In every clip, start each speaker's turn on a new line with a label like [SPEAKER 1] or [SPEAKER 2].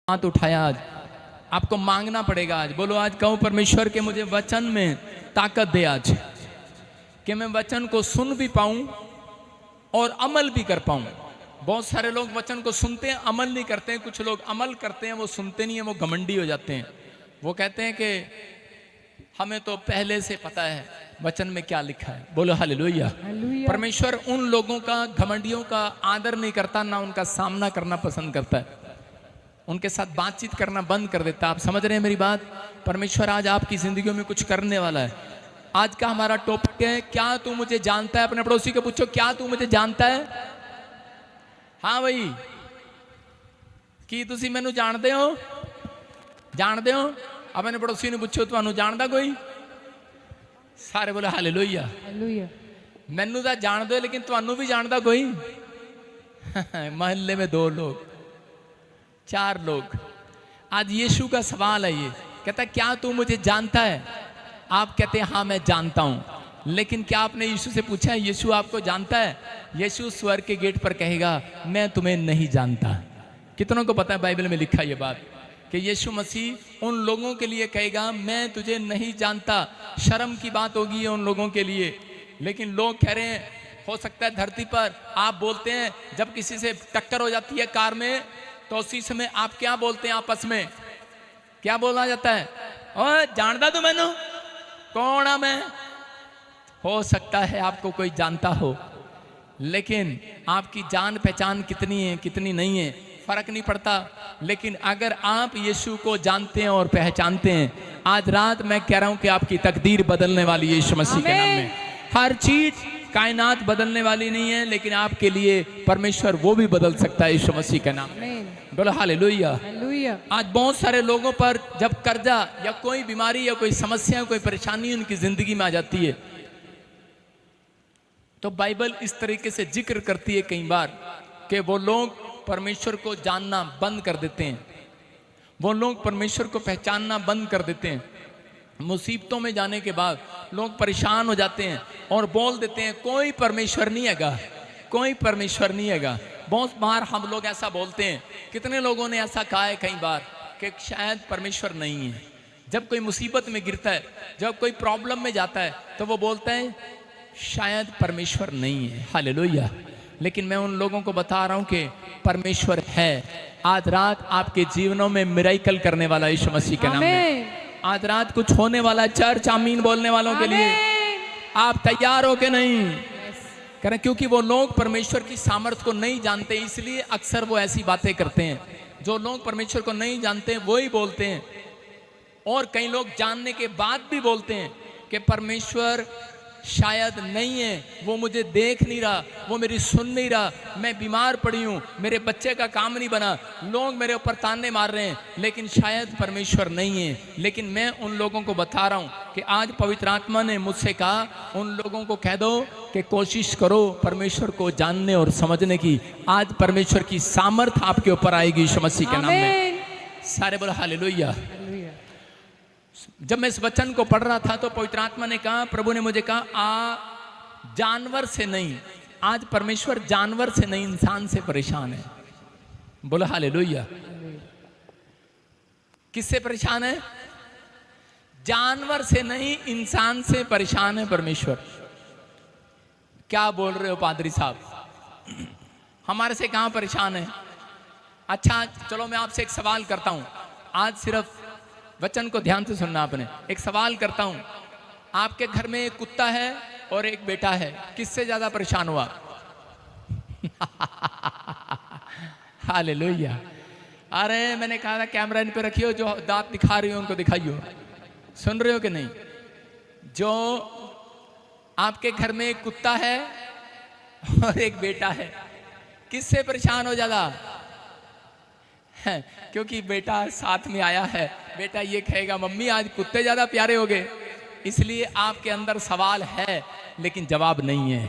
[SPEAKER 1] हाथ उठाया आज, आपको मांगना पड़ेगा आज। बोलो आज कहो परमेश्वर के मुझे वचन में ताकत दे आज, कि मैं वचन को सुन भी पाऊं और अमल भी कर पाऊं। बहुत सारे लोग वचन को सुनते हैं, अमल नहीं करते हैं। कुछ लोग अमल करते हैं, वो सुनते नहीं है, वो घमंडी हो जाते हैं। वो कहते हैं कि हमें तो पहले से पता है वचन में क्या लिखा है। बोलो हालेलुया। परमेश्वर उन लोगों का, घमंडियों का आदर नहीं करता, ना उनका सामना करना पसंद करता है, उनके साथ बातचीत करना बंद कर देता। आप समझ रहे हैं मेरी बात? परमेश्वर आज आपकी जिंदगी में कुछ करने वाला है। आज का हमारा टॉपिक है, क्या तू मुझे जानता है? अपने पड़ोसी को पूछो, क्या तू मुझे जानता है? हाँ भाई, की तुसी मैनू जानते हो? जानते हो? अपने पड़ोसी ने पूछो, तुहानू जानदा कोई? सारे बोले हालेलुया। मैनू तो जानते हो, लेकिन तुहानू भी जानता कोई? मोहल्ले में 2 लोग, 4 लोग। आज यीशु का सवाल है, ये कहता है क्या तू मुझे जानता है? आप कहते हैं हाँ मैं जानता हूं। लेकिन क्या आपने यीशु से पूछा है यीशु आपको जानता है? यीशु स्वर्ग के गेट पर कहेगा मैं तुम्हें नहीं जानता। कितनों को पता है बाइबल में लिखा ये बात कि यीशु मसीह उन लोगों के लिए कहेगा मैं तुझे नहीं जानता। शर्म की बात होगी ये उन लोगों के लिए। लेकिन लोग कह रहे हैं, हो सकता है धरती पर आप बोलते हैं जब किसी से टक्कर हो जाती है कार में, तो उसी समय आप क्या बोलते हैं आपस में? क्या बोला जाता है? ओए जानता तू मैनू? कौन है मैं? हो सकता है आपको कोई जानता हो, लेकिन आपकी जान पहचान कितनी है कितनी नहीं है फर्क नहीं पड़ता। लेकिन अगर आप यीशु को जानते हैं और पहचानते हैं, आज रात मैं कह रहा हूं कि आपकी तकदीर बदलने वाली है यीशु मसीह के नाम में। हर चीज कायनात बदलने वाली नहीं है, लेकिन आपके लिए परमेश्वर वो भी बदल सकता है यीशु मसीह के नाम में। बोलो हालेलुया। आज बहुत सारे लोगों पर जब कर्जा या कोई बीमारी या कोई समस्या, कोई परेशानी उनकी जिंदगी में आ जाती है, तो बाइबल इस तरीके से जिक्र करती है कई बार कि वो लोग परमेश्वर को जानना बंद कर देते हैं, वो लोग परमेश्वर को पहचानना बंद कर देते हैं। मुसीबतों में जाने के बाद लोग परेशान हो जाते हैं और बोल देते हैं कोई परमेश्वर नहीं हैगा, कोई परमेश्वर नहीं हैगा। बहुत बार हम लोग ऐसा बोलते हैं, कितने लोगों ने ऐसा कहा है कई बार कि शायद परमेश्वर नहीं है। जब कोई मुसीबत में गिरता है, जब कोई प्रॉब्लम में जाता है, तो वो बोलता है शायद परमेश्वर नहीं है। हालेलुया। लेकिन मैं उन लोगों को बता रहा हूं कि परमेश्वर है। आज रात आपके जीवनों में मिरेकल करने वाला यीशु मसीह के नाम में आज रात कुछ होने वाला। चर्च आमीन बोलने वालों के लिए आप तैयार हो के नहीं करें? क्योंकि वो लोग परमेश्वर की सामर्थ को नहीं जानते, इसलिए अक्सर वो ऐसी बातें करते हैं। जो लोग परमेश्वर को नहीं जानते वो ही बोलते हैं, और कई लोग जानने के बाद भी बोलते हैं कि परमेश्वर शायद नहीं है, वो मुझे देख नहीं रहा, वो मेरी सुन नहीं रहा, मैं बीमार पड़ी हूँ, मेरे बच्चे का काम नहीं बना, लोग मेरे ऊपर ताने मार रहे हैं, लेकिन शायद परमेश्वर नहीं है। लेकिन मैं उन लोगों को बता रहा हूँ कि आज पवित्र आत्मा ने मुझसे कहा उन लोगों को कह दो कि कोशिश करो परमेश्वर को जानने और समझने की। आज परमेश्वर की सामर्थ आपके ऊपर आएगी यीशु मसीह के नाम में। सारे बोलो हालेलुया। जब मैं इस वचन को पढ़ रहा था तो पवित्र आत्मा ने कहा, प्रभु ने मुझे कहा जानवर से नहीं, आज परमेश्वर जानवर से नहीं इंसान से परेशान है। बोलो हालेलुया। किससे परेशान है? जानवर से नहीं, इंसान से परेशान है परमेश्वर। क्या बोल रहे हो पादरी साहब? हमारे से कहां परेशान है? अच्छा चलो मैं आपसे एक सवाल करता हूं, आज सिर्फ वचन को ध्यान से सुनना। आपने एक सवाल करता हूं, आपके घर में एक कुत्ता है और एक बेटा है, किससे ज्यादा परेशान हुआ? हालेलुया। अरे मैंने कहा था कैमरा इन पे रखियो, जो दांत दिखा रही हो उनको दिखाइयो। सुन रहे हो कि नहीं? जो आपके घर में एक कुत्ता है और एक बेटा है, किससे परेशान हो ज्यादा? क्योंकि बेटा साथ में आया है। बेटा ये कहेगा मम्मी आज कुत्ते ज्यादा प्यारे हो गए, इसलिए आपके अंदर सवाल है लेकिन जवाब नहीं है।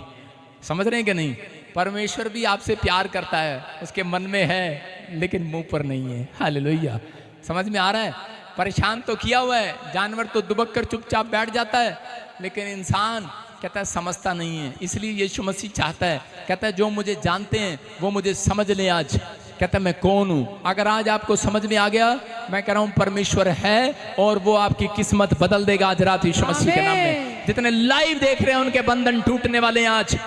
[SPEAKER 1] समझ रहे हैं कि नहीं? परमेश्वर भी आपसे प्यार करता है, उसके मन में है लेकिन मुंह पर नहीं है। हालेलुया। समझ में आ रहा है? परेशान तो किया हुआ है, जानवर तो दुबक कर चुपचाप बैठ जाता है, लेकिन इंसान कहता है समझता नहीं है। इसलिए यीशु मसीह चाहता है, कहता है जो मुझे जानते हैं वो मुझे समझ ले आज। कहता मैं कौन हूं। अगर आज आपको समझ में आ गया, मैं कह रहा हूं परमेश्वर है और वो आपकी किस्मत बदल देगा आज रात यीशु मसीह के नाम में। जितने लाइव देख रहे हैं उनके बंधन टूटने वाले हैं आज।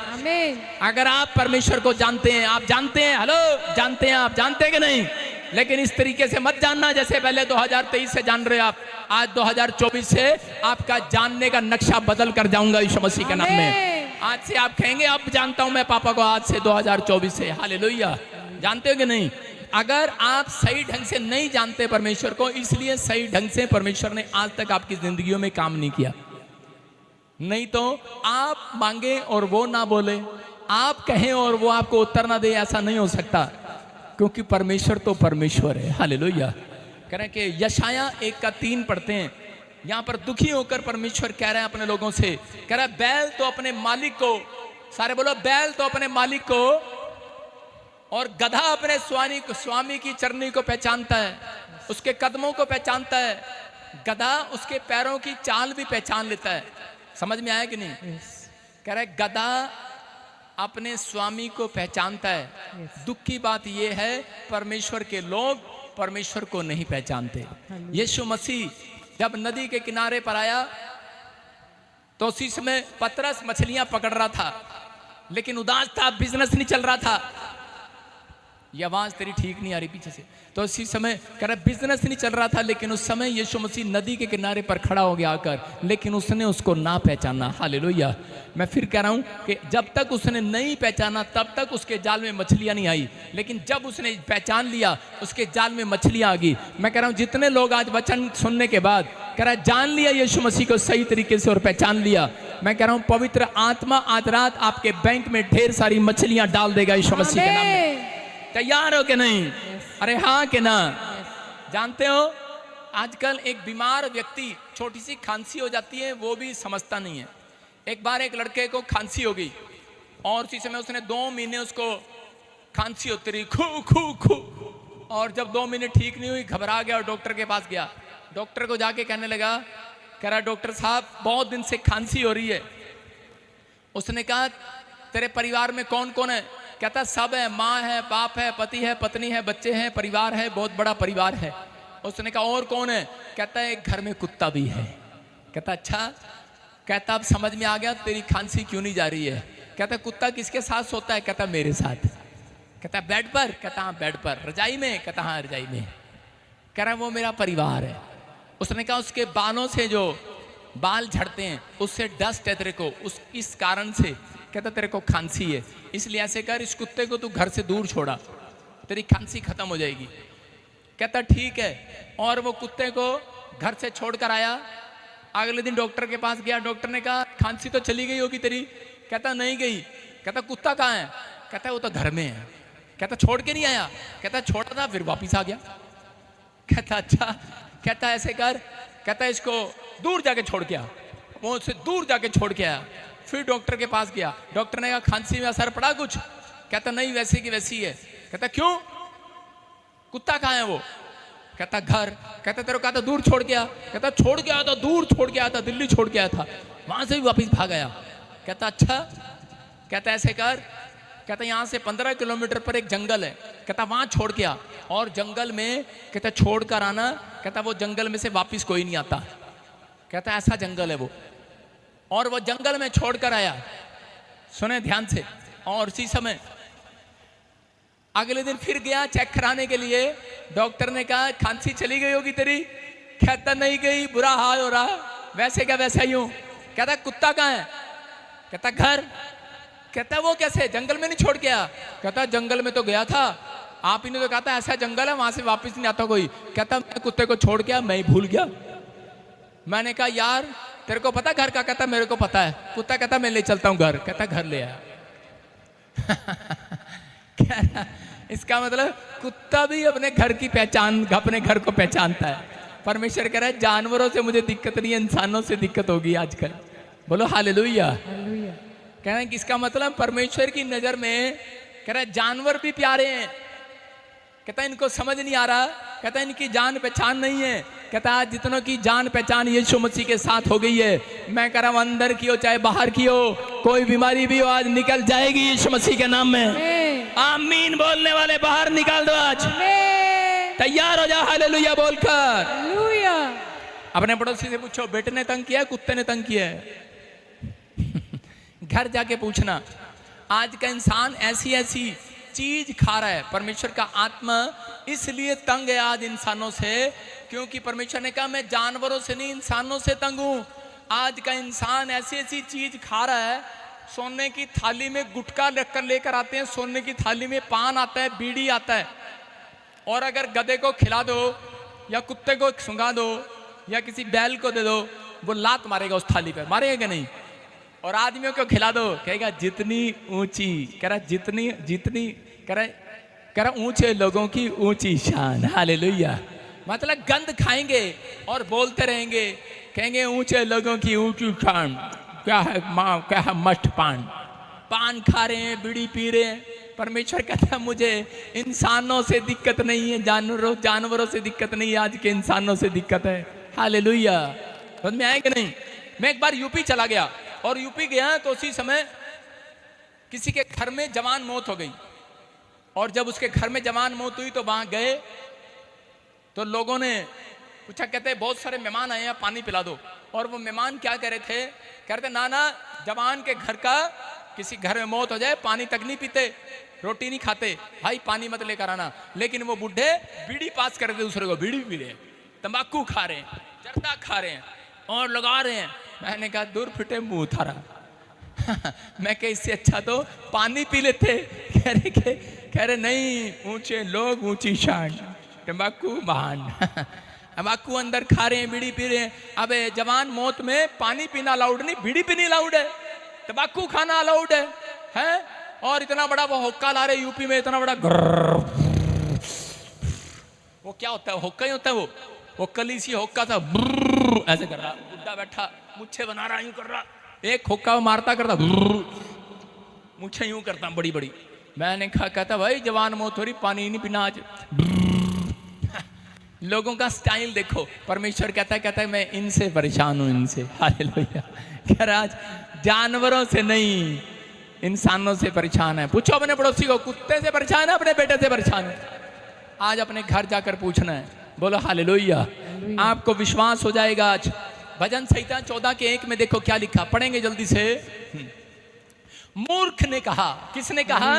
[SPEAKER 1] अगर आप परमेश्वर को जानते हैं, आप जानते हैं, हेलो जानते हैं, आप जानते हैं कि नहीं? लेकिन इस तरीके से मत जानना जैसे पहले 2023 से जान रहे हो आप। आज 2024 से आपका जानने का नक्शा बदल कर जाऊंगा यीशु मसीह के नाम में। आज से आप कहेंगे अब जानता हूं मैं पापा को, आज से 2024 से। हालेलुया। जानते हो कि नहीं? अगर आप सही ढंग से नहीं जानते परमेश्वर को, इसलिए सही ढंग से परमेश्वर ने आज तक आपकी जिंदगियों में काम नहीं किया। नहीं तो आप मांगे और वो ना बोले, आप कहें और वो आपको उत्तर ना दे, ऐसा नहीं हो सकता, क्योंकि परमेश्वर तो परमेश्वर है। हालेलुया। कह रहे हैं कि यशाया 1:3 पढ़ते हैं। यहां पर दुखी होकर परमेश्वर कह रहे हैं अपने लोगों से, कह रहा है बैल तो अपने मालिक को, सारे बोलो बैल तो अपने मालिक को, और गधा अपने स्वामी की चरनी को पहचानता है, उसके कदमों को पहचानता है। गधा उसके पैरों की चाल भी पहचान लेता है। समझ में आया कि नहीं? कह रहा है गधा अपने स्वामी को पहचानता है। दुख की बात यह है परमेश्वर के लोग परमेश्वर को नहीं पहचानते। यीशु मसीह जब नदी के किनारे पर आया तो उसी समय पतरस मछलियां पकड़ रहा था, लेकिन उदास था, बिजनेस नहीं चल रहा था। ये आवाज तेरी ठीक नहीं आ रही पीछे से। तो उसी समय कह रहा बिजनेस नहीं चल रहा था, लेकिन उस समय यीशु मसीह नदी के किनारे पर खड़ा हो गया आकर, लेकिन उसने उसको ना पहचाना। हालेलुया। मैं फिर कह रहा हूं कि जब तक उसने नहीं पहचाना तब तक उसके जाल में मछलियां नहीं आई, लेकिन जब उसने पहचान लिया उसके जाल में मछलियां आ गई। मैं कह रहा हूं जितने लोग आज वचन सुनने के बाद कह रहा जान लिया यीशु मसीह को सही तरीके से और पहचान लिया, मैं कह रहा हूं पवित्र आत्मा आज रात आपके बैंक में ढेर सारी मछलियां डाल देगा यीशु मसीह के नाम में। तैयार हो कि नहीं? अरे हाँ कि ना? जानते हो आजकल एक बीमार व्यक्ति, छोटी सी खांसी हो जाती है, वो भी समझता नहीं है। एक बार एक लड़के को खांसी हो गई और उसी समय उसने 2 महीने उसको खांसी होती रही, खू खू खू, और जब 2 महीने ठीक नहीं हुई घबरा गया और डॉक्टर के पास गया। डॉक्टर को जाके कहने लगा, कह रहा डॉक्टर साहब बहुत दिन से खांसी हो रही है। उसने कहा तेरे परिवार में कौन कौन है? कहता सब है, माँ है, बाप है, पति है, पत्नी है, बच्चे हैं, परिवार है, बहुत बड़ा परिवार है। उसने कहा और कौन है? कहता है एक घर में कुत्ता भी है। कहता अच्छा। कहता अब समझ में आ गया तेरी खांसी क्यों नहीं जा रही है। कहता कुत्ता किसके साथ सोता है? कहता मेरे साथ। कहता बेड पर? कहता हाँ बेड पर। रजाई में? कहता हाँ रजाई में। कह रहा वो मेरा परिवार है। उसने कहा उसके बालों से जो बाल झड़ते हैं उससे डस्ट है तेरे को, उस इस कारण से कहता तेरे को खांसी है, इसलिए ऐसे कर इस कुत्ते को तू घर से दूर छोड़ा, तेरी खांसी खत्म हो जाएगी। कहता ठीक है। और वो कुत्ते को घर से छोड़कर आया। अगले दिन डॉक्टर के पास गया। डॉक्टर ने कहा खांसी तो चली गई होगी तेरी। कहता नहीं गई। कहता कुत्ता कहाँ है? कहता वो तो घर में है। कहता छोड़ के नहीं आया? कहता छोड़ा था फिर वापिस आ गया। कहता अच्छा। कहता ऐसे कर, कहता इसको दूर जाके छोड़ के आ। वो उससे दूर जाके छोड़ के आया। फिर डॉक्टर के पास गया। डॉक्टर ने कहा खांसी में असर पड़ा कुछ? कहता नहीं वैसे की वैसी है। कहता क्यों? कुत्ता कहाँ है वो? कहता घर। कहता तेरे को कहा था दूर छोड़ के आ। कहता छोड़ के आया था, दूर छोड़ के आया था, दिल्ली छोड़ के आया था, वहां से भी वापिस भाग आया। कहता अच्छा। कहता ऐसे कर, कहता यहाँ से 15 किलोमीटर पर एक जंगल है, कहता वहां छोड़ के आ, और जंगल में कहता छोड़ कर आना। कहता वो जंगल में से वापिस कोई नहीं आता। कहता ऐसा जंगल है वो। और वो जंगल में छोड़कर आया। सुने ध्यान से। और उसी समय अगले दिन फिर गया चेक कराने के लिए। डॉक्टर ने कहा खांसी चली गई होगी तेरी। कहता नहीं गई, बुरा हाल हो रहा। वैसे क्या वैसा ही हूं। कहता कुत्ता कहाँ है? कहता घर। कहता वो कैसे? जंगल में नहीं छोड़ के आया। कहता जंगल में तो गया था, आप ही ने तो कहा था ऐसा जंगल है वहां से वापस नहीं आता कोई। कहता मैं कुत्ते को छोड़ के आया, मैं ही भूल गया। मैंने कहा यार तेरे को पता घर का? कहता मेरे को पता है। कुत्ता कहता मैं ले चलता हूं घर। कहता घर ले आया। इसका मतलब कुत्ता भी अपने घर की पहचान, अपने घर को पहचानता है। परमेश्वर कह रहा है जानवरों से मुझे दिक्कत नहीं है, इंसानों से दिक्कत होगी आजकल। बोलो हालेलुया। कह रहे हैं कि इसका मतलब परमेश्वर की नजर में कह रहा है जानवर भी प्यारे हैं। कहता इनको समझ नहीं आ रहा। कहता इनकी जान पहचान नहीं है। कहता आज जितनों की जान पहचान यीशु मसीह के साथ हो गई है, मैं कह रहा हूं अंदर की हो चाहे बाहर की हो, कोई बीमारी भी हो आज निकल जाएगी यीशु मसीह के नाम में। आमीन बोलने वाले बाहर निकाल दो आज। तैयार हो जाओ हालेलुया बोलकर।
[SPEAKER 2] हालेलुया।
[SPEAKER 1] अपने पड़ोसी से पूछो, बेटे ने तंग किया है, कुत्ते ने तंग किया है? घर जाके पूछना। आज का इंसान ऐसी ऐसी चीज खा रहा है। परमेश्वर का आत्मा इसलिए तंग है आज इंसानों से, क्योंकि परमेश्वर ने कहा मैं जानवरों से नहीं इंसानों से तंग हूं। आज का इंसान ऐसी ऐसी चीज खा रहा है, सोने की थाली में गुटखा लेकर आते हैं, सोने की थाली में पान आता है, बीड़ी आता है, और अगर गधे को खिला दो या कुत्ते को सूंघा दो या किसी बैल को दे दो, वो लात मारेगा उस थाली पर, मारेगा कि नहीं? और आदमियों को खिला दो, कहेगा जितनी ऊंची, कह रहा जितनी जितनी कह रहा ऊंचे लोगों की ऊंची शान। हालेलुया। मतलब गंद खाएंगे और बोलते रहेंगे, कहेंगे ऊंचे लोगों की ऊंची शान। क्या है माँ, क्या है मस्ट पान, पान खा रहे हैं, बीड़ी पी रहे हैं। परमेश्वर कहता है मुझे इंसानों से दिक्कत नहीं है, जानवरों से दिक्कत नहीं है, आज के इंसानों से दिक्कत है। हालेलुया। समझ में आए कि नहीं? मैं एक बार यूपी चला गया, और यूपी गया तो उसी समय किसी के घर में जवान मौत हो गई, और जब उसके घर में जवान मौत हुई तो वहां गए तो लोगों ने पूछा, कहते बहुत सारे मेहमान आए हैं, पानी पिला दो। और वो मेहमान क्या कह रहे थे, कह रहे थे ना ना, जवान के घर का किसी घर में मौत हो जाए पानी तक नहीं पीते, रोटी नहीं खाते, भाई पानी मत लेकर आना। लेकिन वो बुढ़े बीड़ी पास कर रहे, दूसरे को बीड़ी पी रहे हैं, तंबाकू खा रहे हैं, जर्दा खा रहे हैं और लगा रहे हैं। मैंने कहा दूर फिटे मुंह थारा। मैं कह इससे अच्छा तो पानी पी लेते। कह रहे नहीं, ऊंचे लोग ऊंची शान, तंबाकू महान। तंबाकू अंदर खा रहे हैं, बीड़ी पी रहे हैं। अबे जवान मौत में पानी पीना अलाउड नहीं, बीड़ी पीनी अलाउड है, तंबाकू खाना अलाउड है? और इतना बड़ा वो हुक्का ला रहे यूपी में, इतना बड़ा वो क्या होता है, हुक्का ही होता है वो कली सी हुक्का था, ऐसे कर रहा, बुड्ढा बैठा मुच्छे बना रहा, यूं कर रहा, एक हुक्का मारता करता, मुच्छे यूं करता बड़ी बड़ी। मैंने कहा, कहता भाई जवान मौत हो रही, पानी नहीं पीना आज। लोगों का स्टाइल देखो। परमेश्वर कहता है मैं इनसे परेशान हूं, इनसे। हालेलुया। कह रहा आज जानवरों से नहीं इंसानों से परेशान है। पूछो अपने पड़ोसी को, कुत्ते से परेशान है, अपने बेटे से परेशान है? आज अपने घर जाकर पूछना है। बोलो हालेलुया। आपको विश्वास हो जाएगा। आज भजन संहिता 14:1 में देखो क्या लिखा, पढ़ेंगे जल्दी से। मूर्ख ने कहा, किसने कहा?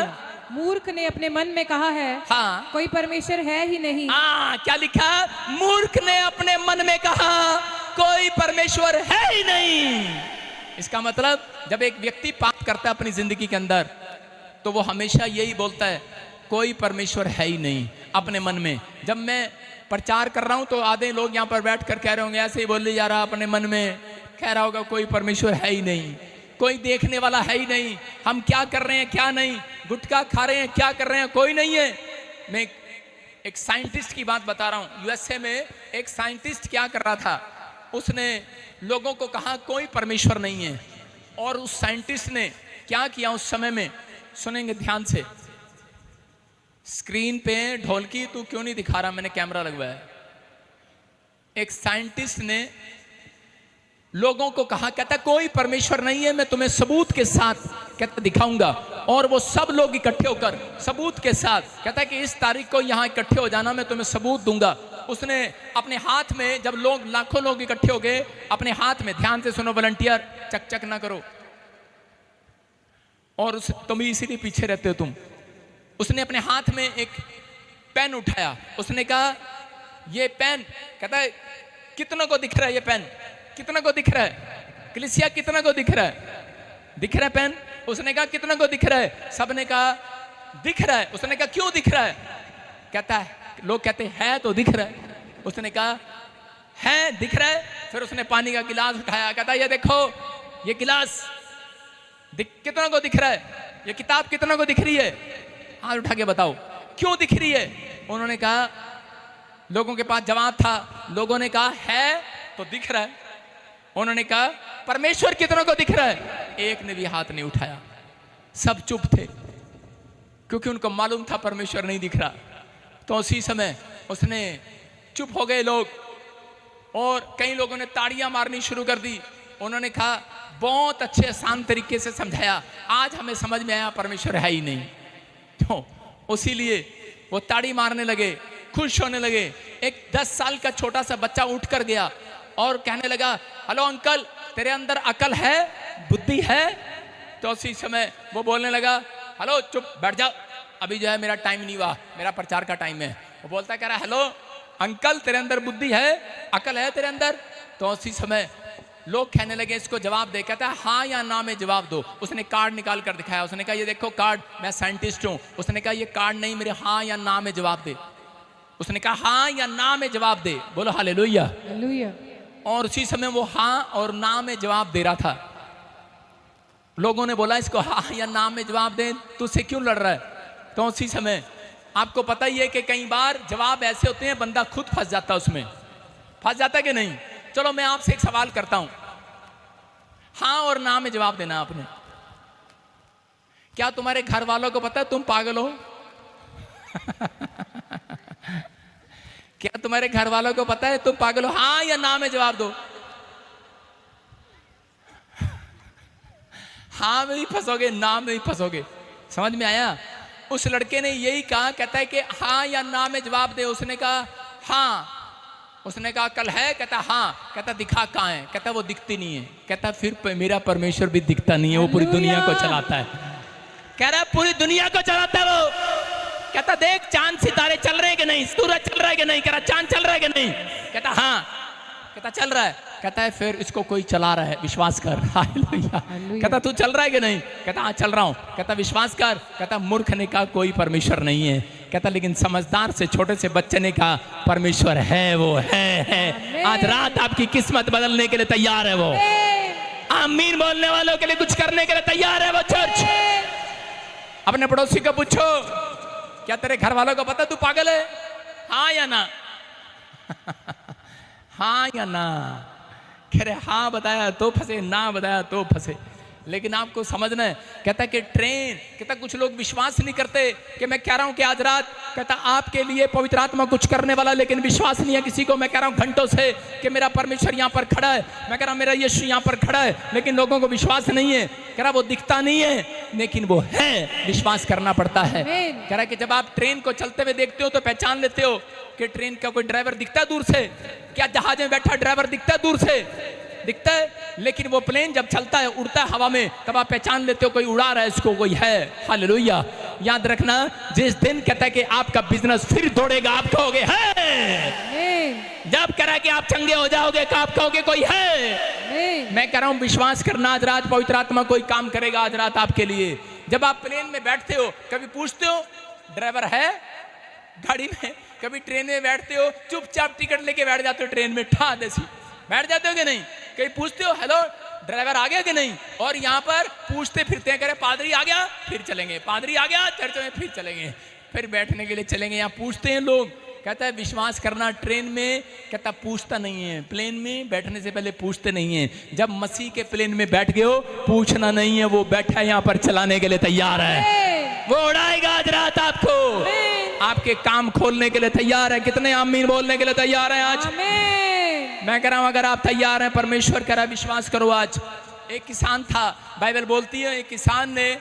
[SPEAKER 2] मूर्ख ने अपने मन में कहा है,
[SPEAKER 1] हाँ,
[SPEAKER 2] कोई परमेश्वर है ही नहीं।
[SPEAKER 1] हाँ, क्या लिखा? मूर्ख ने अपने मन में कहा कोई परमेश्वर है ही नहीं। इसका मतलब जब एक व्यक्ति पाप करता है अपनी जिंदगी के अंदर, तो वो हमेशा यही बोलता है कोई परमेश्वर है ही नहीं अपने मन में। जब मैं प्रचार कर रहा हूं तो आधे लोग यहाँ पर बैठ कर कह रहे होंगे, ऐसे ही बोले जा रहा अपने मन में, कह रहा होगा कोई परमेश्वर है ही नहीं, कोई देखने वाला है ही नहीं, हम क्या कर रहे हैं क्या नहीं, गुटखा खा रहे हैं क्या कर रहे हैं, कोई नहीं है। मैं एक साइंटिस्ट की बात बता रहा हूँ। यूएसए में एक साइंटिस्ट क्या कर रहा था, उसने लोगों को कहा कोई परमेश्वर नहीं है। और उस साइंटिस्ट ने क्या किया उस समय में, सुनेंगे ध्यान से। स्क्रीन पे ढोलकी तू क्यों नहीं दिखा रहा, मैंने कैमरा लगवाया। एक साइंटिस्ट ने लोगों को कहा, कहता कोई परमेश्वर नहीं है, मैं तुम्हें सबूत के साथ कहता दिखाऊंगा। और वो सब लोग इकट्ठे होकर सबूत के साथ कहता कि इस तारीख को यहां इकट्ठे हो जाना, मैं तुम्हें सबूत दूंगा। उसने अपने हाथ में, जब लोग लाखों लोग इकट्ठे हो गए, अपने हाथ में, ध्यान से सुनो वॉलंटियर, चक चक ना करो, और तुम भी इसीलिए पीछे रहते हो तुम। उसने अपने हाथ में एक पेन उठाया, उसने कहा ये पेन, कहता है कितनों को दिख रहा है ये पेन, कितनों को दिख रहा है कलीसिया, कितनों को दिख रहा है, दिख रहा है पेन? उसने कहा कितनों को दिख रहा है? सबने कहा दिख रहा है। उसने कहा क्यों दिख रहा है? कहता है, लोग कहते है तो दिख रहा है। उसने कहा है दिख रहा है। फिर उसने पानी का गिलास उठाया, कहता ये देखो ये गिलास कितनों को दिख रहा है, ये किताब कितनों को दिख रही है, हाथ उठा के बताओ क्यों दिख रही है? उन्होंने कहा, लोगों के पास जवाब था, लोगों ने कहा है तो दिख रहा है। उन्होंने कहा परमेश्वर कितनों को दिख रहा है? एक ने भी हाथ नहीं उठाया, सब चुप थे, क्योंकि उनको मालूम था परमेश्वर नहीं दिख रहा। तो उसी समय उसने, चुप हो गए लोग, और कई लोगों ने ताड़ियां मारनी शुरू कर दी। उन्होंने कहा बहुत अच्छे आसान तरीके से समझाया, आज हमें समझ में आया परमेश्वर है ही नहीं। तो उसीलिए वो ताड़ी मारने लगे, खुश होने लगे। एक 10 साल का छोटा सा बच्चा उठ कर गया और कहने लगा, हेलो अंकल, तेरे अंदर अकल है, बुद्धि है? तो उसी समय वो बोलने लगा, हेलो चुप बैठ जाओ, अभी जो है मेरा टाइम नहीं हुआ, मेरा प्रचार का टाइम है। वो बोलता कह रहा, हेलो अंकल, तेरे अंदर बुद्धि है, अकल है तेरे अंदर? तो उसी समय लोग कहने लगे इसको जवाब दे। कहता है हाँ या ना में जवाब दो। उसने कार्ड निकाल कर दिखाया, उसने कहा ये देखो कार्ड, मैं साइंटिस्ट हूँ। उसने कहा ये कार्ड नहीं, मेरे हाँ या ना में जवाब दे। उसने कहा हाँ या ना में जवाब दे। बोलो हालेलुया।
[SPEAKER 2] हालेलुया।
[SPEAKER 1] और उसी समय वो हाँ और ना में जवाब दे रहा था। लोगों ने बोला इसको हाँ या ना में जवाब दे, तू उससे क्यों लड़ रहा है? तो उसी समय आपको पता ही है कि कई बार जवाब ऐसे होते हैं बंदा खुद फंस जाता है, उसमें फंस जाता है कि नहीं? चलो मैं आपसे एक सवाल करता हूं, हाँ और ना में जवाब देना आपने। क्या तुम्हारे घर वालों को पता है तुम पागल हो? क्या तुम्हारे घर वालों को पता है तुम पागल हो? हाँ या ना में जवाब दो। हाँ में भी फंसोगे, ना में भी फंसोगे। समझ में आया? उस लड़के ने यही कहा, कहता है कि हाँ या ना में जवाब दे। उसने कहा हाँ। उसने कहा कल है? कहता हाँ। कहता दिखा कहाँ है? कहता वो दिखती नहीं है। कहता फिर मेरा परमेश्वर भी दिखता नहीं है, वो पूरी दुनिया को चलाता है। कह रहा पूरी दुनिया को चलाता है वो। कहता देख चांद सितारे चल रहे हैं कि नहीं, सूरज चल रहा है कि नहीं? कह रहा चांद चल रहा है कि नहीं? कहता हाँ। कहता चल रहा है। कहता है फिर इसको कोई चला रहा है, विश्वास कर। हालेलुया। कहता तू चल रहा है कि नहीं? कहता हाँ चल रहा हूं। कहता विश्वास कर। कहता मूर्ख ने कहा कोई परमेश्वर नहीं है। कहता लेकिन समझदार से छोटे से बच्चे ने कहा परमेश्वर है, वो है। आज रात आपकी किस्मत बदलने के लिए तैयार है वो। आमीन बोलने वालों के लिए कुछ करने के लिए तैयार है वो चर्च। अपने पड़ोसी को पूछो, क्या तेरे घर वालों को पता तू पागल है? हाँ या ना? हाँ या ना? कह रहे हाँ बताया तो फंसे, ना बताया तो फंसे। लेकिन आपको समझना है, कहता कि ट्रेन, कहता कुछ लोग विश्वास नहीं करते कि मैं कह रहा हूं कि आज रात, कहता आपके लिए पवित्र आत्मा कुछ करने वाला, लेकिन विश्वास नहीं है किसी को। मैं कह रहा हूं घंटों से कि मेरा परमेश्वर यहां पर खड़ा है, मैं कह रहा हूं मेरा यीशु यहां पर खड़ा है, लेकिन लोगों को विश्वास नहीं है। कह रहा वो दिखता नहीं है लेकिन वो है, विश्वास करना पड़ता है। कह रहा कि जब आप ट्रेन को चलते हुए देखते हो तो पहचान लेते हो कि ट्रेन का कोई ड्राइवर दिखता है दूर से? क्या जहाज में बैठा ड्राइवर दिखता है दूर से? दिखता है। लेकिन वो प्लेन जब चलता है, उड़ता है हवा में, तब आप पहचान लेते हो कोई उड़ा रहा है इसको, कोई है। हालेलुया। याद रखना, जिस दिन कहता है कि आपका बिजनेस फिर दौड़ेगा, आप कहोगे है। जब कह रहा है कि आप चंगे हो जाओगे, आप कहोगे कोई है। मैं कह रहा हूं विश्वास करना, आज रात पवित्र आत्मा कोई काम करेगा आज रात आपके लिए। जब आप प्लेन में बैठते हो, कभी पूछते हो ड्राइवर है गाड़ी में? कभी ट्रेन में बैठते हो, चुपचाप टिकट लेके बैठ जाते हो ट्रेन में, ठा देसी बैठ जाते हो कि नहीं? कहीं पूछते हो हेलो ड्राइवर आ गया कि नहीं? और यहाँ पर पूछते फिरते हैं, कह रहे पादरी आ गया, फिर चलेंगे, पादरी आ गया चर्च में, फिर चलेंगे, फिर बैठने के लिए चलेंगे। यहाँ पूछते हैं लोग। कहता है विश्वास करना, ट्रेन में कहता पूछता नहीं है, प्लेन में बैठने से पहले पूछते नहीं है। जब मसीह के प्लेन में बैठ गए हो, पूछना नहीं है, वो बैठा है यहाँ पर चलाने के लिए तैयार है। वो उड़ाएगा आज रात आपको, आपके काम खोलने के लिए तैयार है। कितने आमीन बोलने के लिए तैयार हैं आज? मैं कह रहा हूं अगर आप तैयार हैं, परमेश्वर कह रहा है विश्वास करो। आज एक किसान था, बाइबल बोलती है एक किसान ने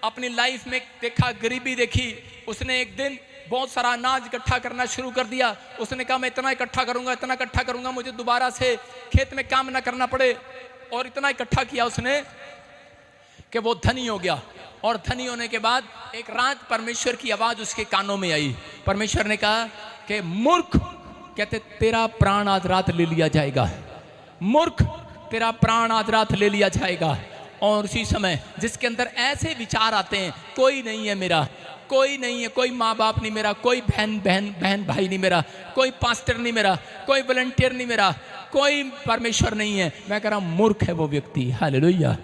[SPEAKER 1] अपनी लाइफ में देखा, गरीबी देखी। उसने एक दिन बहुत सारा अनाज इकट्ठा करना शुरू कर दिया। उसने कहा मैं इतना इकट्ठा करूंगा, इतना इकट्ठा करूंगा, मुझे दोबारा से खेत में काम ना करना पड़े। और इतना इकट्ठा किया उसने कि वो धनी हो गया। और धनी होने के बाद एक रात परमेश्वर की आवाज उसके कानों में आई। परमेश्वर ने कहा कि मूर्ख, कहते तेरा प्राण आज रात ले लिया जाएगा। मूर्ख, तेरा प्राण आज रात ले लिया जाएगा। और उसी समय जिसके अंदर ऐसे विचार आते हैं, कोई नहीं है मेरा, कोई नहीं है, कोई माँ बाप नहीं मेरा, कोई बहन भाई नहीं मेरा, कोई पास्टर नहीं मेरा, कोई वॉलंटियर नहीं मेरा, कोई परमेश्वर नहीं है, मैं कह रहा हूं मूर्ख है वो व्यक्ति। हालेलुया।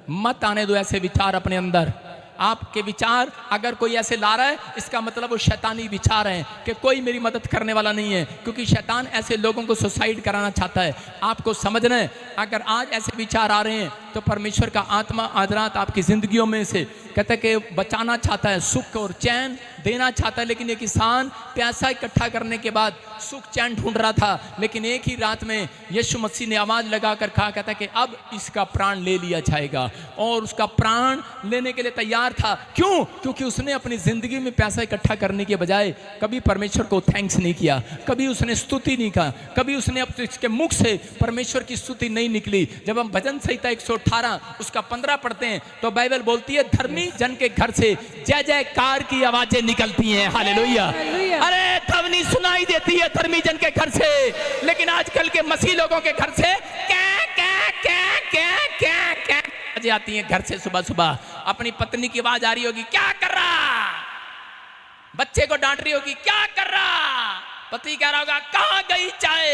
[SPEAKER 1] मत आने दो ऐसे विचार अपने अंदर। आपके विचार अगर कोई ऐसे ला रहा है, इसका मतलब वो शैतानी विचार हैं कि कोई मेरी मदद करने वाला नहीं है, क्योंकि शैतान ऐसे लोगों को सुसाइड कराना चाहता है। आपको समझना है, अगर आज ऐसे विचार आ रहे हैं तो परमेश्वर का आत्मा आज रात आपकी जिंदगियों में से कहता है कि बचाना चाहता है, सुख और चैन देना चाहता है। लेकिन ये किसान पैसा इकट्ठा करने के बाद सुख चैन ढूंढ रहा था, लेकिन एक ही रात में यीशु मसीह ने आवाज़ लगाकर कहा, कहता है कि अब इसका प्राण ले लिया जाएगा। और उसका प्राण लेने के लिए तैयार था। क्यों? क्योंकि उसने अपनी ज़िंदगी में पैसा इकट्ठा करने के बजाय कभी परमेश्वर को थैंक्स नहीं किया, कभी उसने स्तुति नहीं कहा, कभी उसने अब इसके मुख से परमेश्वर की स्तुति नहीं निकली। जब हम भजन संहिता 118 उसका 15 पढ़ते हैं तो बाइबल बोलती है, धर्मी जन के घर से जय जयकार की आवाजें निकलती हैं। हालेलुया। अरे ध्वनि सुनाई देती है धर्मी जन के घर से, लेकिन आजकल के मसीह लोगों के घर से क्या क्या क्या क्या क्या क्या आवाजें आती हैं। घर से सुबह सुबह अपनी पत्नी की आवाज आ रही होगी, क्या कर रहा, बच्चे को डांट रही होगी, क्या कर रहा, पति कह रहा होगा, कहां गई चाय,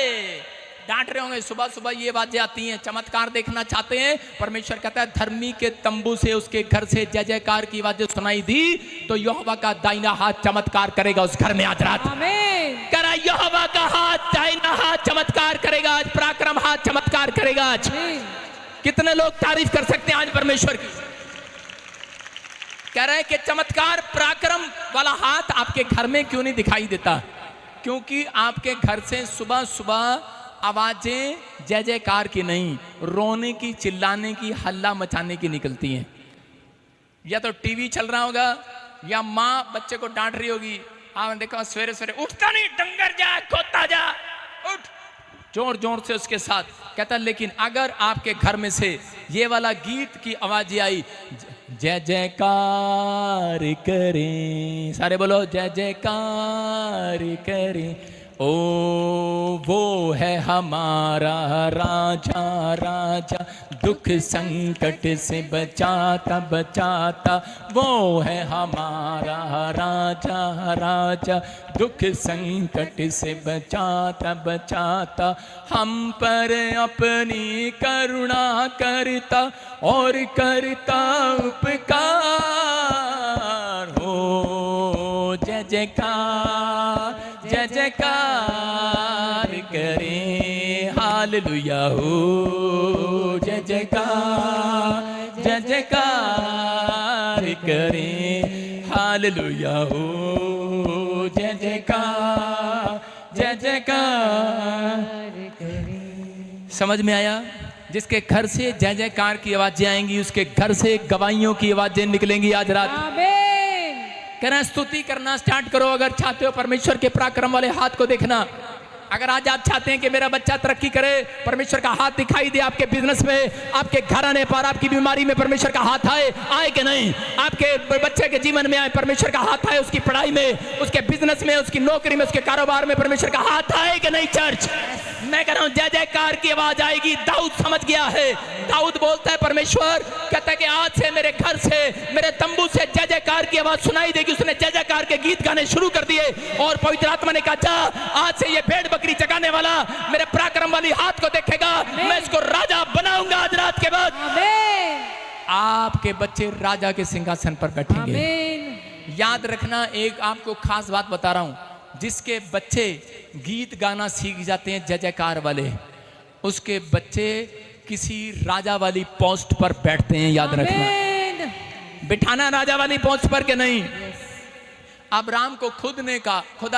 [SPEAKER 1] डांट रहे होंगे। सुबह सुबह ये आवाजें आती हैं। चमत्कार देखना चाहते हैं, परमेश्वर कहता है धर्मी के तंबू से, उसके घर से जय जयकार की आवाजें सुनाई दी तो यहोवा का दाहिना हाथ चमत्कार करेगा उस घर में आज रात।
[SPEAKER 2] आमीन।
[SPEAKER 1] करा यहोवा का हाथ, दाहिना हाथ चमत्कार करेगा आज, पराक्रम हाथ चमत्कार करेगा आज। कितने लोग तारीफ कर सकते हैं आज परमेश्वर की? कह रहे हैं कि चमत्कार पराक्रम वाला हाथ आपके घर में क्यों नहीं दिखाई देता? क्योंकि आपके घर से सुबह सुबह आवाजें जय जयकार की नहीं, रोने की, चिल्लाने की, हल्ला मचाने की निकलती हैं। या तो टीवी चल रहा होगा या माँ बच्चे को डांट रही होगी, हाँ देखो सवेरे सवेरे उठता नहीं, डंगर जा, खोता जा, उठ, जोर जोर से उसके साथ। कहता लेकिन अगर आपके घर में से ये वाला गीत की आवाज आई, जय जयकार करें, सारे बोलो जय जयकार करें, ओ वो है हमारा राजा राजा, दुख संकट से बचाता बचाता, वो है हमारा राजा राजा, दुख संकट से बचाता बचाता, हम पर अपनी करुणा करता और करता उपकार, हो जय जयकार जय जयकार करें, हालेलुया हो जय जयकार करें, हालेलुया हो जय जयकार करें। समझ में आया? जिसके घर से जय जयकार की आवाजें आएंगी उसके घर से गवाहियों की आवाजें निकलेंगी आज रात। कहना स्तुति करना स्टार्ट करो अगर चाहते हो परमेश्वर के पराक्रम वाले हाथ को देखना। अगर आज आप चाहते हैं कि मेरा बच्चा तरक्की करे, परमेश्वर का हाथ दिखाई दे आपके बिजनेस में, आपके घराने पर, आपकी बीमारी में परमेश्वर का हाथ आए कि नहीं, आपके बच्चे के जीवन में आए परमेश्वर का हाथ आए, उसकी पढ़ाई में, उसके बिजनेस में, उसकी नौकरी में, उसके कारोबार में परमेश्वर का हाथ आए कि नहीं? चर्च मैं कह रहा हूं जय जयकार की आवाज आएगी। दाऊद समझ गया है। दाऊद बोलता है परमेश्वर कहता है कि आज से मेरे घर से, मेरे तंबू से जय जयकार की आवाज सुनाई देगी। उसने जय जयकार के गीत गाने शुरू कर दिए और पवित्र आत्मा ने कहा जा आज से ये भेड़ बकरी चगाने वाला मेरे पराक्रम वाली हाथ को देखेगा, मैं इसको राजा बनाऊंगा आज रात के बाद। आपके बच्चे राजा के सिंहासन पर बैठेंगे। याद रखना, एक आपको खास बात बता रहा हूं, जिसके बच्चे गीत गाना सीख जाते हैं जय जयकार वाले, उसके बच्चे किसी राजा वाली पोस्ट पर बैठते हैं। याद रखना, बिठाना राजा वाली पोस्ट पर के नहीं। अब्राहम को खुदा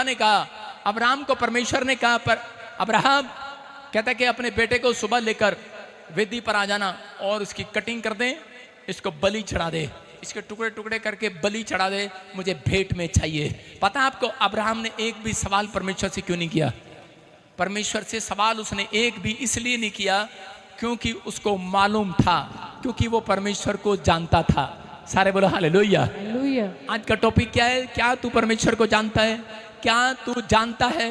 [SPEAKER 1] ने कहा, अब्राहम को परमेश्वर ने कहा, पर अब्राहम कहता कि अपने बेटे को सुबह लेकर वेदी पर आ जाना और इसकी कटिंग कर दें, इसको बलि चढ़ा दे, इसके टुकड़े टुकड़े करके बलि चढ़ा दे, मुझे भेंट में चाहिए। पता है आपको अब्राहम ने एक भी सवाल परमेश्वर से क्यों नहीं किया? परमेश्वर से सवाल उसने एक भी इसलिए नहीं किया क्योंकि उसको मालूम था, क्योंकि वो परमेश्वर को जानता था। सारे बोलो हालेलुया। आज का टॉपिक क्या है? क्या तू परमेश्वर को जानता है? क्या तू जानता है?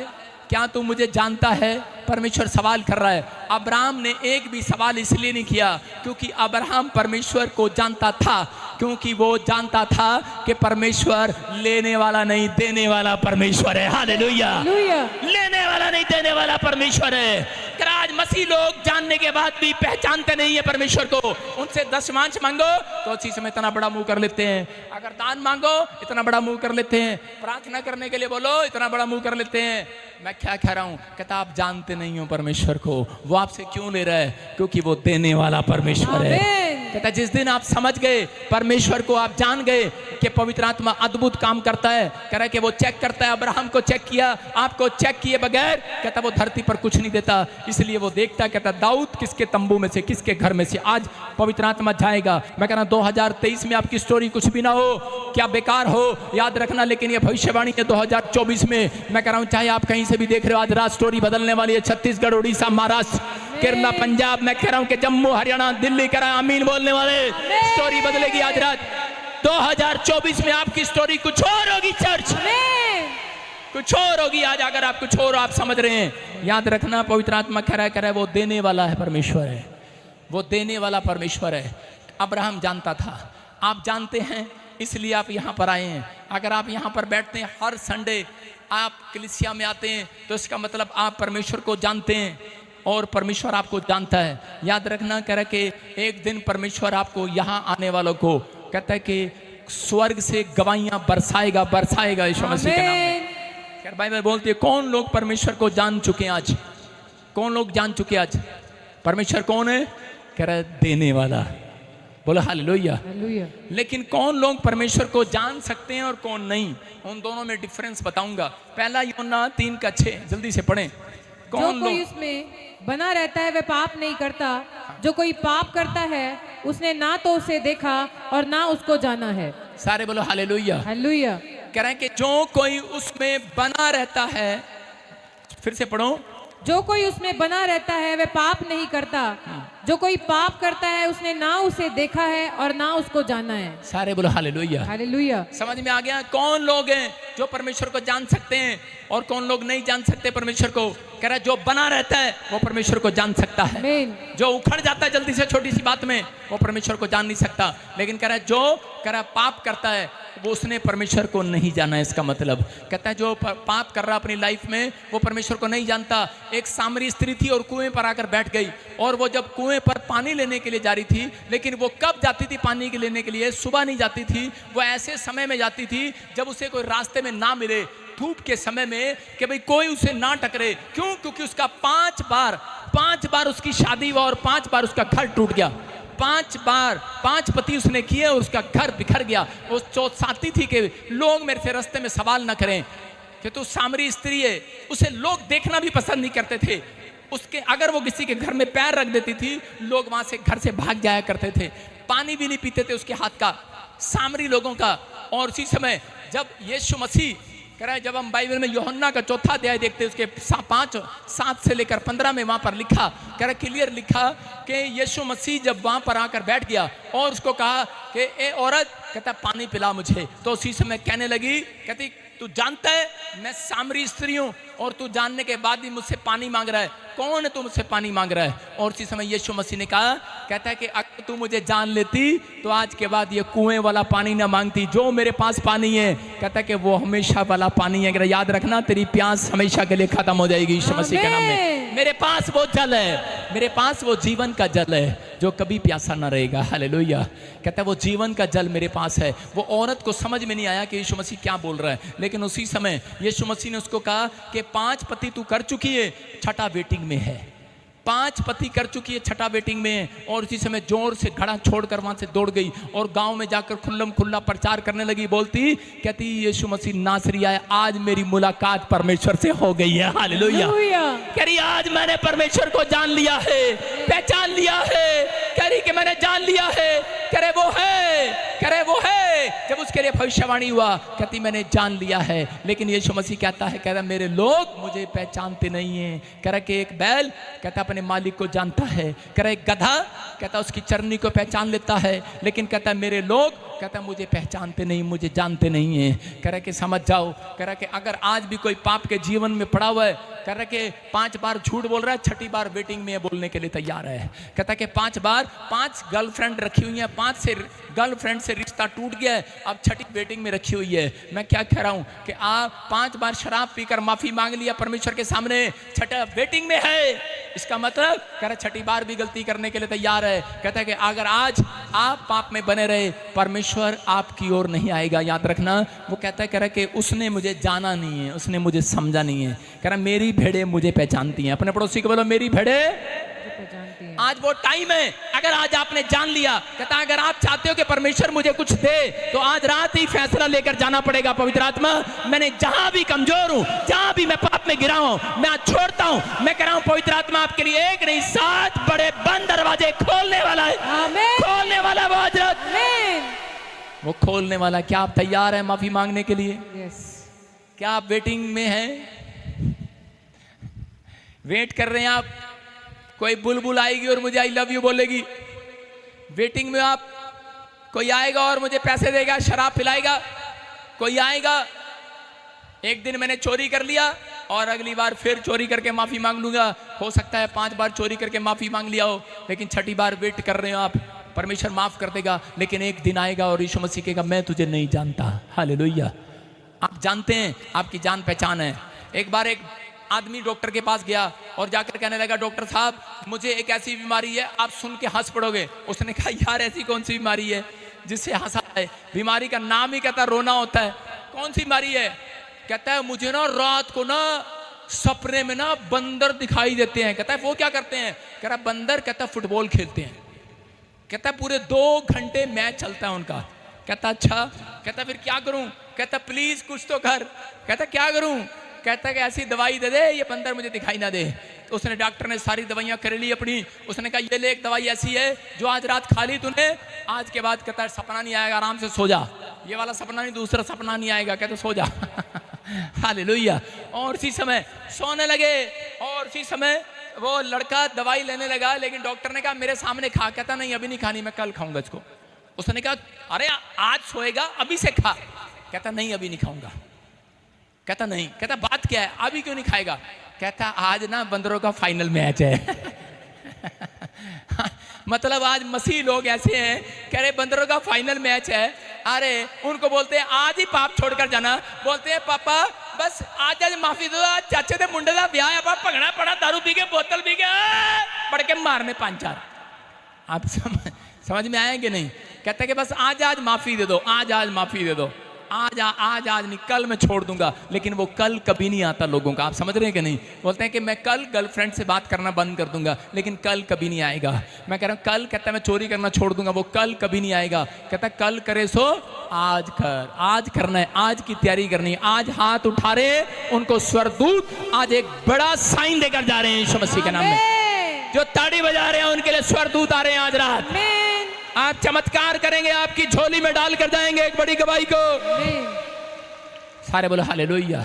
[SPEAKER 1] क्या तू मुझे जानता है? परमेश्वर सवाल कर रहा है। अब्राहम ने एक भी सवाल इसलिए नहीं किया क्योंकि अब्राहम परमेश्वर को जानता था, क्योंकि वो जानता था कि परमेश्वर लेने वाला नहीं देने वाला परमेश्वर है। हालेलुया। लेने वाला नहीं देने वाला परमेश्वर है। आज मसीह लोग जानने के बाद भी पहचानते नहीं है परमेश्वर को। उनसे दशमांश मांगो तो उसी समय इतना बड़ा मुंह कर लेते हैं, अगर दान मांगो इतना बड़ा मुंह कर लेते हैं, प्रार्थना करने के लिए बोलो इतना बड़ा मुंह कर लेते हैं। मैं क्या कह रहा हूं? कहता आप जानते नहीं हो परमेश्वर को। वो आपसे क्यों ले रहा है? क्योंकि वो देने वाला परमेश्वर है। कहता है जिस दिन आप समझ गए, परमेश्वर को आप जान गए कि पवित्र आत्मा अद्भुत काम करता है, कह रहा है कि वो चेक करता है। अब्राहम को चेक किया, आपको चेक किए बगैर कहता है वो धरती पर कुछ नहीं देता, इसलिए वो देखता है। कहता दाऊद किसके तंबू में से, किसके घर में से आज पवित्र आत्मा जाएगा। मैं कह रहा 2023 में आपकी स्टोरी कुछ भी ना हो, क्या बेकार हो, याद रखना, लेकिन ये भविष्यवाणी है 2024 में। मैं कह रहा हूं चाहे आप कहीं से भी देख रहे हो, आज रात स्टोरी बदलने वाली है। छत्तीसगढ़, उड़ीसा, महाराष्ट्र, केरला, पंजाब, मैं कह रहा हूं कि जम्मू, हरियाणा, दिल्ली, कह रहा है आमीन बोलने वाले, स्टोरी बदलेगी आज रात। 2024 में आपकी स्टोरी कुछ और होगी चर्च, कुछ और होगी आज। अगर आप कुछ और आप समझ रहे हैं, याद रखना पवित्र आत्मा कह रहा है वो देने वाला है परमेश्वर है, वो देने वाला परमेश्वर है। अब्राहम जानता था, आप जानते हैं, इसलिए आप यहाँ पर आए हैं। अगर आप यहाँ पर बैठते हैं, हर संडे आप कलीसिया में आते हैं, तो इसका मतलब आप परमेश्वर को जानते हैं और परमेश्वर आपको जानता है। याद रखना कह रहा कि एक दिन परमेश्वर आपको यहाँ आने वालों को कहता है कि स्वर्ग से गवाहियां बरसाएगा, बरसाएगा यीशु मसीह के नाम में। खैर बाइबल बोलती है कौन लोग परमेश्वर को जान चुके हैं आज, कौन लोग जान चुके आज परमेश्वर कौन है? कह रहा है देने वाला, बोलो हालेलुया। लेकिन कौन लोग परमेश्वर को जान सकते हैं और कौन नहीं, उन दोनों में डिफरेंस बताऊंगा। पहला यूहन्ना 3:6 जल्दी से पढ़ें।
[SPEAKER 2] जो कोई उसमें बना रहता है वह पाप नहीं करता, जो कोई पाप करता है उसने ना तो उसे देखा और ना उसको जाना है।
[SPEAKER 1] सारे बोलो हालेलुया।
[SPEAKER 2] हालेलुया।
[SPEAKER 1] कह रहे हैं कि जो कोई उसमें बना रहता है, फिर से पढ़ो,
[SPEAKER 2] जो कोई उसमें बना रहता है वह पाप नहीं करता, जो कोई पाप करता है उसने ना उसे देखा है और ना उसको जाना है।
[SPEAKER 1] सारे बोलो हालेलुया।
[SPEAKER 2] हालेलुया।
[SPEAKER 1] समझ में आ गया कौन लोग हैं जो परमेश्वर को जान सकते हैं और कौन लोग नहीं जान सकते परमेश्वर को। कह रहा है जो बना रहता है वो परमेश्वर को जान सकता है, जो उखड़ जाता है जल्दी से छोटी सी बात में वो परमेश्वर को जान नहीं सकता। लेकिन कह रहा है जो कह रहा है पाप करता है वो उसने परमेश्वर को नहीं जाना है। इसका मतलब कहता है जो पाप कर रहा अपनी लाइफ में वो परमेश्वर को नहीं जानता। एक सामरी स्त्री थी और कुएं पर आकर बैठ गई, और वो जब कुएं पर पानी लेने के लिए जा रही थी, लेकिन वो कब जाती थी पानी के लेने के लिए? सुबह नहीं जाती थी, वो ऐसे समय में जाती थी जब उसे कोई रास्ते में ना मिले, धूप के समय में, कि भाई कोई उसे ना टकरे। क्यों? क्योंकि उसका 5 बार उसकी शादी हुआ और 5 बार उसका घर टूट गया। 5 पति उसने किए और उसका घर बिखर गया। वो चाहती थी कि लोग मेरे से रास्ते में सवाल ना करें कि तू सामरी स्त्री है। उसे लोग देखना भी पसंद नहीं करते थे। उसके अगर वो किसी के घर में पैर रख देती थी, लोग वहां से घर से भाग जाया करते थे। पानी भी नहीं पीते थे उसके हाथ का, सामरी लोगों का। और उसी समय जब यीशु मसीह कह रहा है, जब हम बाइबल में यूहन्ना का 4 अध्याय देखते हैं, उसके 7 से लेकर 15 में वहां पर लिखा, कह रहा क्लियर लिखा कि यीशु मसीह जब वहां पर आकर बैठ गया और उसको कहा कि ए औरत, कहता पानी पिला मुझे, तो उसी समय कहने लगी, कहती तू जानता है मैं सामरी स्त्री हूं और तू जानने के बाद भी मुझसे पानी मांग रहा है, कौन है तू मुझसे पानी मांग रहा है? और उसी समय यीशु मसीह ने कहा, कहता है कि अगर तू मुझे जान लेती तो आज के बाद ये कुएं वाला पानी ना मांगती, जो मेरे पास पानी है कहता है कि वो हमेशा वाला पानी है। अगर याद रखना तेरी प्यास हमेशा के लिए खत्म हो जाएगी यीशु मसीह के नाम में। मेरे पास वो जल है, मेरे पास वो जीवन का जल है जो कभी प्यासा ना रहेगा। हालेलुया। कहता है वो जीवन का जल मेरे पास है। वो औरत को समझ में नहीं आया कि यीशु मसीह क्या बोल रहा है, लेकिन उसी समय यीशु मसीह ने उसको कहा कि 5 पति तू कर चुकी है, 6ठा वेटिंग में है। 5 पति कर चुकी है, 6ठा वेटिंग में है। और उसी समय जोर से घड़ा छोड़कर वहां से दौड़ गई और गांव में जाकर खुल्लम खुल्ला प्रचार करने लगी। बोलती, कहती यीशु मसीह नासरी आया, आज मेरी मुलाकात परमेश्वर से हो गई है। हालेलुया। कह रही आज मैंने परमेश्वर को जान लिया है, पहचान लिया है। कह रही कि मैंने जान लिया है। कह रहे वो है, कह रहे वो है। जब उसके लिए भविष्यवाणी हुआ, कहती मैंने जान लिया है। लेकिन यीशु मसीह कहता है, कह रहा मेरे लोग मुझे पहचानते नहीं है। कह रहा कि एक बैल कहता अपने मालिक को जानता है, कह रहा एक गधा कहता उसकी चरनी को पहचान लेता है, लेकिन कहता मेरे लोग कहता मुझे पहचानते नहीं, मुझे जानते नहीं है। कह रहा कि समझ जाओ, कह रहा कि अगर आज भी कोई पाप के जीवन में पड़ा हुआ है, कह रहा कि 5 बार झूठ बोल रहा है, 6ठी बार वेटिंग में बोलने के लिए तैयार है। कहता कि 5 बार 5 गर्लफ्रेंड रखी हुई है, 5 से गर्लफ्रेंड से रिश्ता टूट गया है, अब 6ठी वेटिंग में रखी हुई है। मैं क्या कह रहा हूं कि आप 5 बार शराब पीकर माफी मांग लिया परमेश्वर के सामने, 6ठा वेटिंग में है। इसका मतलब कह रहा 6ठी बार भी गलती करने के लिए तैयार है। कहता है कि अगर आज आप पाप में बने रहे, परमेश्वर आपकी ओर नहीं आएगा। याद रखना, वो कहता है, कह रहा कि उसने मुझे जाना नहीं है, उसने मुझे समझा नहीं है। कह रहा मेरी भेड़ें मुझे पहचानती हैं। अपने पड़ोसी को बोलो मेरी भेड़ें। आज वो टाइम है, अगर आज आपने जान लिया, कहता अगर आप चाहते हो कि परमेश्वर मुझे कुछ दे तो आज रात ही फैसला लेकर जाना पड़ेगा। पवित्र आत्मा, मैंने जहां भी कमजोर हूं, जहां भी मैं पाप में गिरा हूं, मैं आज छोड़ता हूं। मैं कह रहा हूं पवित्र आत्मा आपके लिए एक नहीं 7 बड़े बंद दरवाजे खोलने वाला है।
[SPEAKER 2] आमीन।
[SPEAKER 1] खोलने वाला वो हजरत,
[SPEAKER 2] आमीन।
[SPEAKER 1] वो खोलने वाला। क्या आप तैयार हैं माफी मांगने के लिए?
[SPEAKER 2] यस।
[SPEAKER 1] क्या आप वेटिंग में हैं? वेट कर रहे हैं आप? कोई बुलबुल आएगी और मुझे आई लव यू बोलेगी। वेटिंग में आप? कोई आएगा और मुझे पैसे देगा, शराब पिलाएगा? कोई आएगा? एक दिन मैंने चोरी कर लिया और अगली बार फिर चोरी करके माफी मांग लूंगा। हो सकता है 5 बार चोरी करके माफी मांग लिया हो, लेकिन 6ठी बार वेट कर रहे हो आप। परमेश्वर माफ कर देगा, लेकिन एक दिन आएगा और यीशु मसीह कहेगा मैं तुझे नहीं जानता। हालेलुया। आप जानते हैं, आपकी जान पहचान है। एक बार एक आदमी डॉक्टर के पास गया और जाकर कहने लगा डॉक्टर साहब मुझे एक ऐसी बीमारी है, आप सुन के हंस पड़ोगे। उसने कहा यार ऐसी कौन सी बीमारी है जिससे हंसा है? बीमारी का नाम ही कहता रोना होता है। कौन सी बीमारी है? कहता है मुझे ना रात को ना सपने में ना बंदर दिखाई देते हैं। कहता है वो क्या करते हैं? कह रहा बंदर कहता फुटबॉल खेलते हैं। कहता है पूरे 2 घंटे मैच चलता है उनका। कहता अच्छा। कहता फिर क्या करूं? कहता प्लीज कुछ तो कर। कहता क्या करूं? कहता कि ऐसी दवाई दे दे ये बंदर मुझे दिखाई ना दे। तो उसने, डॉक्टर ने सारी दवाइयां कर ली अपनी। उसने कहा ये ले एक दवाई ऐसी है जो आज रात खा ली तूने, आज के बाद कहता है सपना नहीं आएगा, आराम से सो जा। ये वाला सपना नहीं, दूसरा सपना नहीं आएगा। कहता सो जा। हालेलुया। और इसी समय सोने लगे और इसी समय वो लड़का दवाई लेने लगा, लेकिन डॉक्टर ने कहा मेरे सामने खा। कहता नहीं अभी नहीं खानी, मैं कल खाऊंगा इसको। उसने कहा अरे आज सोएगा अभी से खा। कहता नहीं अभी नहीं खाऊंगा। कहता नहीं। कहता बात क्या है, अभी क्यों नहीं खाएगा? कहता आज ना बंदरों का फाइनल मैच है। मतलब आज मसीह लोग ऐसे हैं, कह रहे बंदरों का फाइनल मैच है। अरे उनको बोलते हैं आज ही पाप छोड़कर जाना। बोलते हैं पापा बस आज माफी दो, आज चाचे दे मुंडे का ब्याह है, भगना पड़ा, दारू पी के बोतल पी के पड़ के मारने 5-4। आप समझ में आएंगे नहीं? कहते कि बस आज माफी दे दो, आज माफी दे दो। आज नहीं, कल मैं छोड़ दूंगा। लेकिन वो कल कभी नहीं आता लोगों का। आप समझ रहे हैं कि नहीं? बोलते हैं कि मैं कल गर्लफ्रेंड से बात करना बंद कर दूंगा, लेकिन कल कभी नहीं आएगा। मैं कह रहा हूं कल, कहता है मैं चोरी करना छोड़ दूंगा, वो कल कभी नहीं आएगा। कहता है कल करे सो आज कर, आज करना है, आज की तैयारी करनी है। आज हाथ उठा रहे उनको स्वर्गदूत आज एक बड़ा साइन देकर जा रहे हैं यीशु मसीह के नाम में। जो ताड़ी बजा रहे हैं उनके लिए स्वर्गदूत आ रहे हैं आज रात। आप चमत्कार करेंगे, आपकी झोली में डाल कर जाएंगे एक बड़ी गवाही को। सारे बोलो हालेलुया।